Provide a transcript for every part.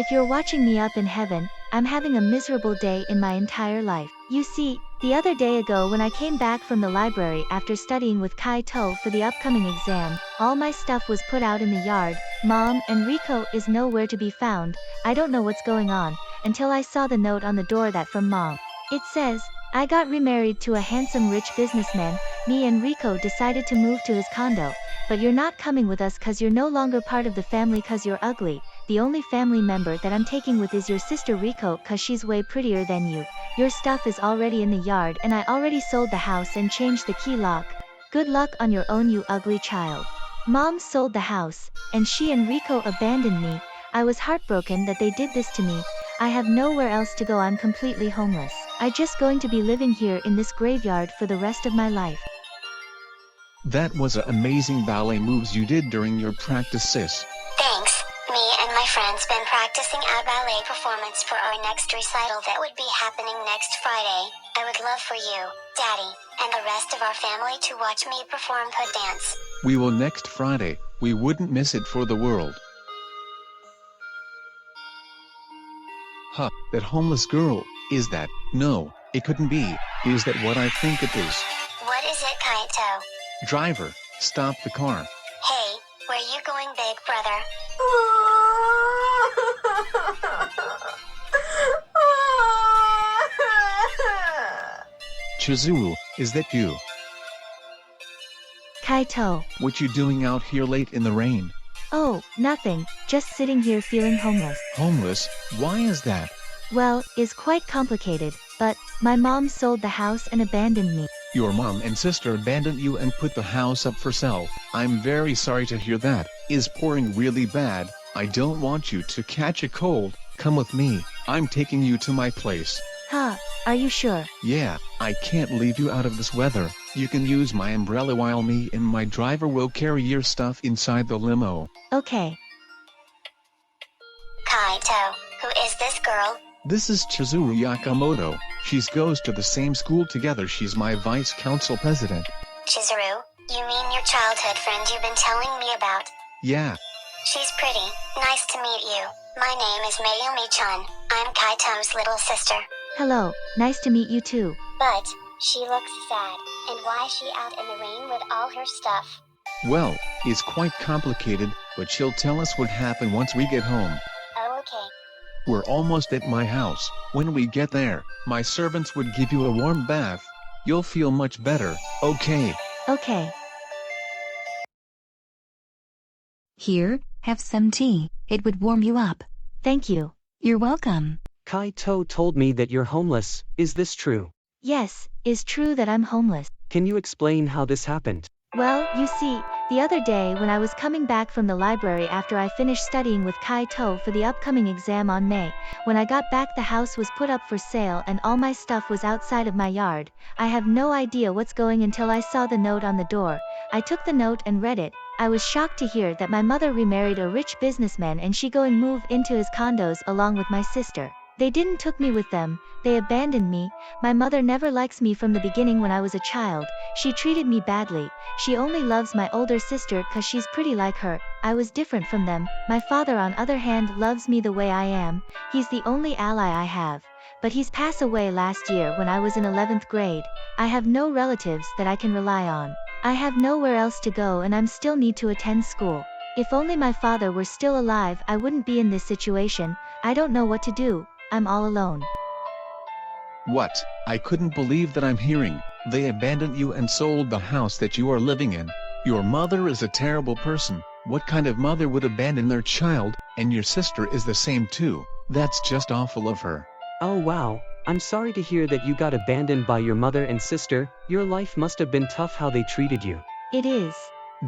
if you're watching me up in heaven, I'm having a miserable day in my entire life. You see, the other day ago when I came back from the library after studying with Kaito for the upcoming exam, all my stuff was put out in the yard. Mom and Riko is nowhere to be found. I don't know what's going on, until I saw the note on the door that from Mom. It says, I got remarried to a handsome rich businessman. Me and Riko decided to move to his condo, but you're not coming with us cause you're no longer part of the family cause you're ugly. The only family member that I'm taking with is your sister Riko cause she's way prettier than you. Your stuff is already in the yard and I already sold the house and changed the key lock. Good luck on your own, you ugly child. Mom sold the house, and she and Riko abandoned me. I was heartbroken that they did this to me. I have nowhere else to go, I'm completely homeless. I'm just going to be living here in this graveyard for the rest of my life. That was amazing ballet moves you did during your practice, sis. Thanks. Me and my friends been practicing our ballet performance for our next recital that would be happening next Friday. I would love for you, Daddy, and the rest of our family to watch me perform the dance. We will next Friday. We wouldn't miss it for the world. Huh, that homeless girl, is that? No, it couldn't be. Is that what I think it is? What is it, Kaito? Driver, stop the car. Hey, where you going, big brother? Chizuru, is that you? Kaito. What you doing out here late in the rain? Oh, nothing, just sitting here feeling homeless. Homeless? Why is that? Well, it's quite complicated, but my mom sold the house and abandoned me. Your mom and sister abandoned you and put the house up for sale. I'm very sorry to hear that. Is pouring really bad? I don't want you to catch a cold. Come with me. I'm taking you to my place. Huh, are you sure? Yeah, I can't leave you out of this weather. You can use my umbrella while me and my driver will carry your stuff inside the limo. Okay. Kaito, who is this girl? This is Chizuru Yakamoto. She's goes to the same school together. She's my vice council president. Chizuru, you mean your childhood friend you've been telling me about? Yeah. She's pretty. Nice to meet you. My name is Mayumi-chan. I'm Kaito's little sister. Hello, nice to meet you too. But, she looks sad. And why is she out in the rain with all her stuff? Well, it's quite complicated, but she'll tell us what happened once we get home. Oh, okay. We're almost at my house. When we get there, my servants would give you a warm bath. You'll feel much better, okay? Okay. Here, have some tea. It would warm you up. Thank you. You're welcome. Kaito told me that you're homeless. Is this true? Yes, it's true that I'm homeless. Can you explain how this happened? Well, you see, the other day when I was coming back from the library after I finished studying with Kaito for the upcoming exam on May, when I got back the house was put up for sale and all my stuff was outside of my yard. I have no idea what's going until I saw the note on the door. I took the note and read it. I was shocked to hear that my mother remarried a rich businessman and she go and move into his condos along with my sister. They didn't took me with them, they abandoned me. My mother never likes me from the beginning when I was a child. She treated me badly. She only loves my older sister cause she's pretty like her. I was different from them. My father on other hand loves me the way I am. He's the only ally I have. But he's passed away last year when I was in 11th grade. I have no relatives that I can rely on. I have nowhere else to go and I'm still need to attend school. If only my father were still alive I wouldn't be in this situation. I don't know what to do. I'm all alone. What? I couldn't believe that I'm hearing. They abandoned you and sold the house that you are living in. Your mother is a terrible person. What kind of mother would abandon their child? And your sister is the same too. That's just awful of her. Oh wow, I'm sorry to hear that you got abandoned by your mother and sister. Your life must have been tough how they treated you. It is.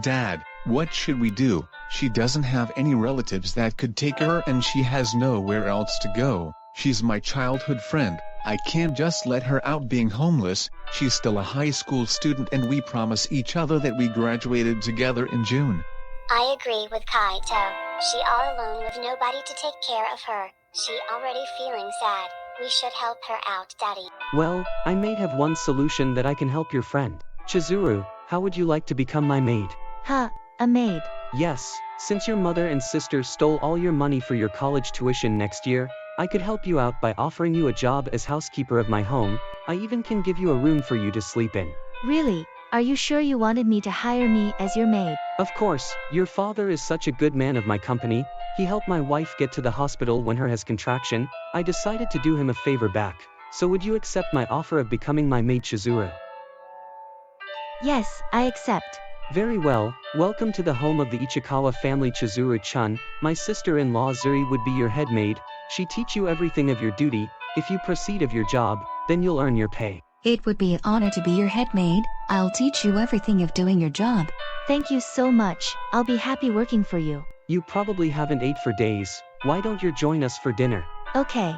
Dad, what should we do? She doesn't have any relatives that could take her and she has nowhere else to go. She's my childhood friend. I can't just let her out being homeless. She's still a high school student and we promise each other that we graduated together in June. I agree with Kaito. She all alone with nobody to take care of her. She already feeling sad. We should help her out, Daddy. Well, I may have one solution that I can help your friend. Chizuru, how would you like to become my maid? Huh, a maid. Yes, Since your mother and sister stole all your money for your college tuition next year, I could help you out by offering you a job as housekeeper of my home. I even can give you a room for you to sleep in. Really? Are you sure you wanted me to hire me as your maid? Of course, your father is such a good man of my company. He helped my wife get to the hospital when her has contraction. I decided to do him a favor back. So would you accept my offer of becoming my maid Chizuru? Yes, I accept. Very well, welcome to the home of the Ichikawa family Chizuru-chan. My sister-in-law Zuri would be your head maid. She teach you everything of your duty. If you proceed of your job, then you'll earn your pay. It would be an honor to be your head maid. I'll teach you everything of doing your job. Thank you so much. I'll be happy working for you. You probably haven't ate for days. Why don't you join us for dinner? Okay.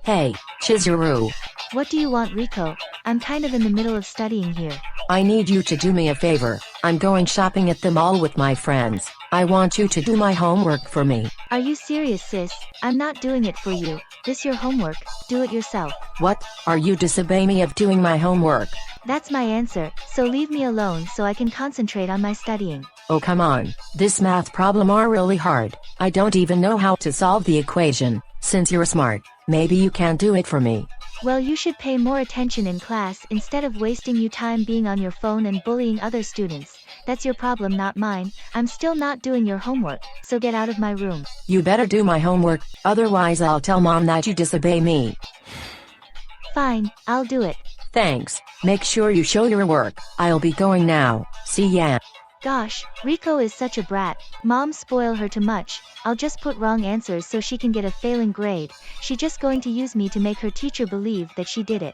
Hey, Chizuru. What do you want, Riko? I'm kind of in the middle of studying here. I need you to do me a favor. I'm going shopping at the mall with my friends. I want you to do my homework for me. Are you serious, sis? I'm not doing it for you. This your homework. Do it yourself. What? Are you disobeying me of doing my homework? That's my answer, so leave me alone so I can concentrate on my studying. Oh come on. This math problem are really hard. I don't even know how to solve the equation. Since you're smart, maybe you can do it for me. Well, you should pay more attention in class instead of wasting your time being on your phone and bullying other students. That's your problem, not mine. I'm still not doing your homework, so get out of my room. You better do my homework, otherwise I'll tell mom that you disobey me. Fine, I'll do it. Thanks. Make sure you show your work. I'll be going now. See ya. Gosh, Riko is such a brat. Mom spoil her too much. I'll just put wrong answers so she can get a failing grade. She just going to use me to make her teacher believe that she did it.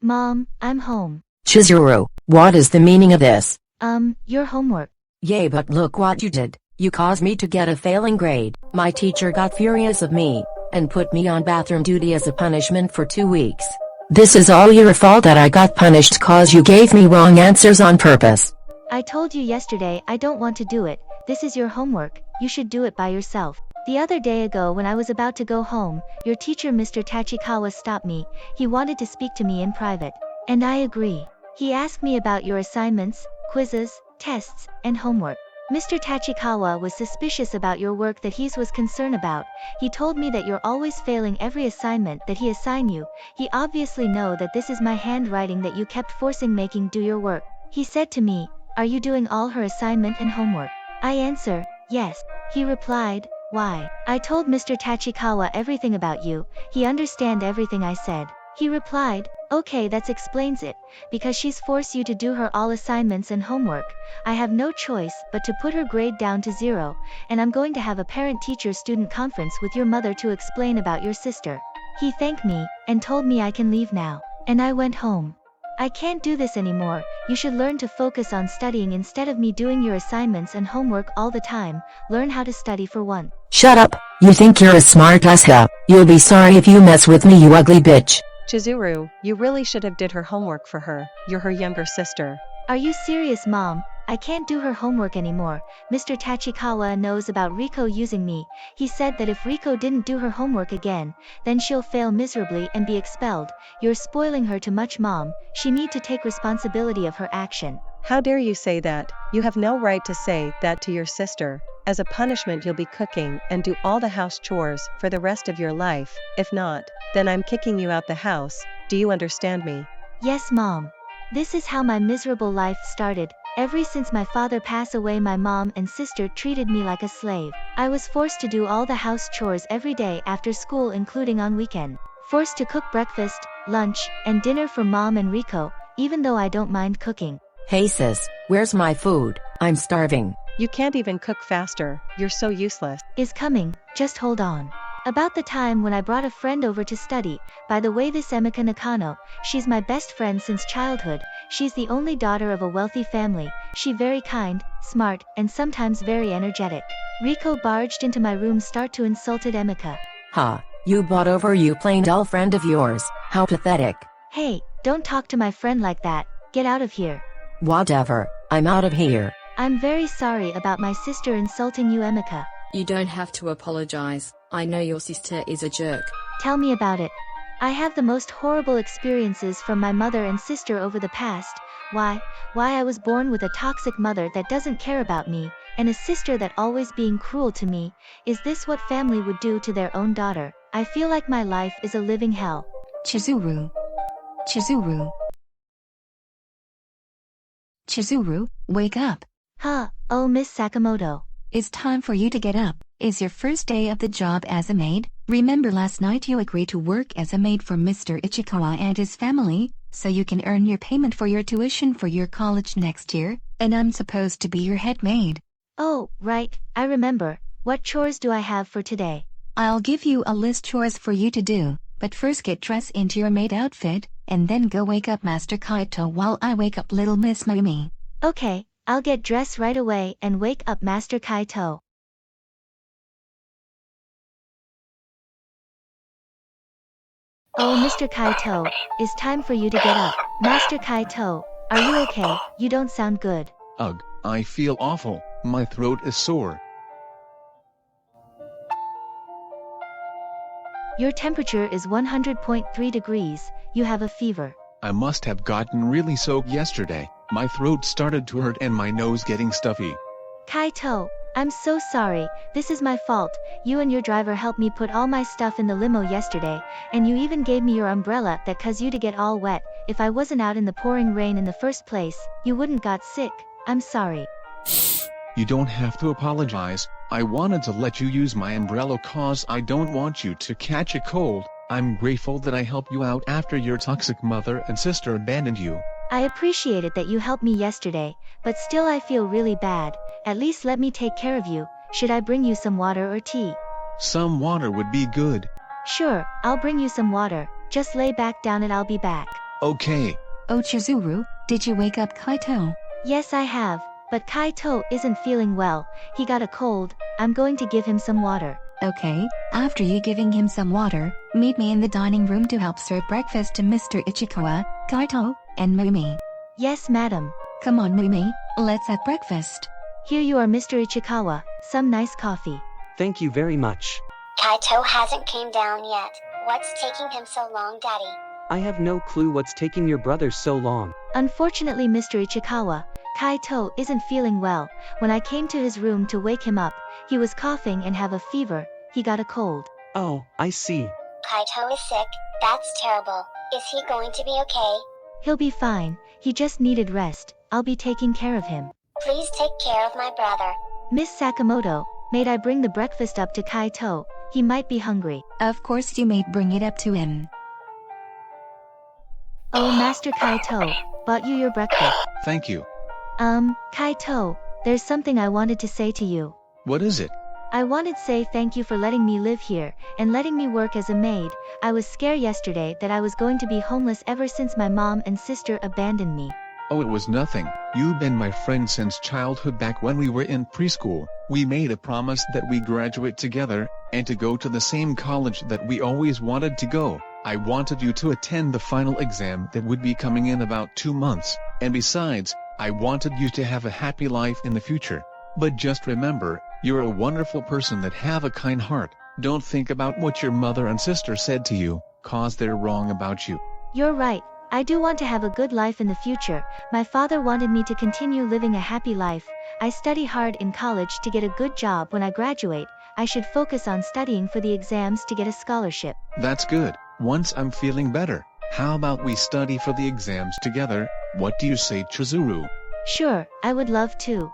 Mom, I'm home. Chizuru, what is the meaning of this? Your homework. Yay, but look what you did. You caused me to get a failing grade. My teacher got furious of me and put me on bathroom duty as a punishment for 2 weeks. This is all your fault that I got punished cause you gave me wrong answers on purpose. I told you yesterday I don't want to do it. This is your homework. You should do it by yourself. The other day ago when I was about to go home, your teacher Mr. Tachikawa stopped me. He wanted to speak to me in private. And I agree. He asked me about your assignments, quizzes, tests, and homework. Mr. Tachikawa was suspicious about your work that he was concerned about. He told me that you're always failing every assignment that he assign you. He obviously know that this is my handwriting that you kept forcing making do your work. He said to me, are you doing all her assignment and homework? I answer, yes. He replied, why? I told Mr. Tachikawa everything about you. He understand everything I said. He replied, okay, that explains it. Because she's forced you to do her all assignments and homework. I have no choice but to put her grade down to 0, and I'm going to have a parent-teacher-student conference with your mother to explain about your sister. He thanked me, and told me I can leave now. And I went home. I can't do this anymore. You should learn to focus on studying instead of me doing your assignments and homework all the time. Learn how to study for once. Shut up. You think you're a smart ass huh? You'll be sorry if you mess with me, you ugly bitch. Chizuru, you really should have did her homework for her. You're her younger sister. Are you serious, Mom? I can't do her homework anymore. Mr. Tachikawa knows about Riko using me. He said that if Riko didn't do her homework again, then she'll fail miserably and be expelled. You're spoiling her too much, Mom. She need to take responsibility of her action. How dare you say that? You have no right to say that to your sister. As a punishment, you'll be cooking and do all the house chores for the rest of your life. If not, then I'm kicking you out the house. Do you understand me? Yes, Mom. This is how my miserable life started. Ever since my father passed away, my mom and sister treated me like a slave. I was forced to do all the house chores every day after school, including on weekend. Forced to cook breakfast, lunch, and dinner for Mom and Riko, even though I don't mind cooking. Hey sis, where's my food? I'm starving. You can't even cook faster. You're so useless. Is coming, just hold on. About the time when I brought a friend over to study. By the way, this Emika Nakano, she's my best friend since childhood. She's the only daughter of a wealthy family. She very kind, smart, and sometimes very energetic. Riko barged into my room, start to insulted Emika. Ha, you bought over you plain dull friend of yours. How pathetic. Hey, don't talk to my friend like that. Get out of here. Whatever, I'm out of here. I'm very sorry about my sister insulting you, Emika. You don't have to apologize. I know your sister is a jerk. Tell me about it. I have the most horrible experiences from my mother and sister over the past. Why I was born with a toxic mother that doesn't care about me, and a sister that always being cruel to me. Is this what family would do to their own daughter? I feel like my life is a living hell. Chizuru. Chizuru. Chizuru, wake up. Huh, oh Miss Sakamoto. It's time for you to get up. It's your first day of the job as a maid. Remember last night you agreed to work as a maid for Mr. Ichikawa and his family, so you can earn your payment for your tuition for your college next year, and I'm supposed to be your head maid. Oh, right, I remember. What chores do I have for today? I'll give you a list chores for you to do, but first get dressed into your maid outfit, and then go wake up Master Kaito while I wake up little Miss Mayumi. Okay, I'll get dressed right away and wake up Master Kaito. Oh Mr. Kaito, it's time for you to get up. Master Kaito, are you okay? You don't sound good. Ugh, I feel awful, my throat is sore. Your temperature is 100.3 degrees, you have a fever. I must have gotten really soaked yesterday, my throat started to hurt and my nose getting stuffy. Kaito, I'm so sorry, this is my fault. You and your driver helped me put all my stuff in the limo yesterday, and you even gave me your umbrella that caused you to get all wet. If I wasn't out in the pouring rain in the first place, you wouldn't got sick. I'm sorry. You don't have to apologize, I wanted to let you use my umbrella cause I don't want you to catch a cold. I'm grateful that I helped you out after your toxic mother and sister abandoned you. I appreciate it that you helped me yesterday, but still I feel really bad. At least let me take care of you. Should I bring you some water or tea? Some water would be good. Sure, I'll bring you some water. Just lay back down and I'll be back. Okay. Oh Chizuru, did you wake up Kaito? Yes I have, but Kaito isn't feeling well. He got a cold. I'm going to give him some water. Okay, after you giving him some water, meet me in the dining room to help serve breakfast to Mr. Ichikawa, Kaito, and Mayumi. Yes madam. Come on Mayumi, let's have breakfast. Here you are Mr. Ichikawa, some nice coffee. Thank you very much. Kaito hasn't came down yet. What's taking him so long, Daddy? I have no clue what's taking your brother so long. Unfortunately Mr. Ichikawa, Kaito isn't feeling well. When I came to his room to wake him up, he was coughing and have a fever. He got a cold. Oh, I see. Kaito is sick. That's terrible. Is he going to be okay? He'll be fine. He just needed rest. I'll be taking care of him. Please take care of my brother. Miss Sakamoto, may I bring the breakfast up to Kaito? He might be hungry. Of course you may bring it up to him. Oh Master Kaito, bought you your breakfast. Thank you. Kaito, there's something I wanted to say to you. What is it? I wanted to say thank you for letting me live here, and letting me work as a maid. I was scared yesterday that I was going to be homeless ever since my mom and sister abandoned me. Oh, it was nothing. You've been my friend since childhood back when we were in preschool. We made a promise that we graduate together, and to go to the same college that we always wanted to go. I wanted you to attend the final exam that would be coming in about 2 months, and besides, I wanted you to have a happy life in the future. But just remember, you're a wonderful person that have a kind heart. Don't think about what your mother and sister said to you, cause they're wrong about you. You're right. I do want to have a good life in the future. My father wanted me to continue living a happy life. I study hard in college to get a good job when I graduate. I should focus on studying for the exams to get a scholarship. That's good. Once I'm feeling better, how about we study for the exams together? What do you say, Chizuru? Sure, I would love to.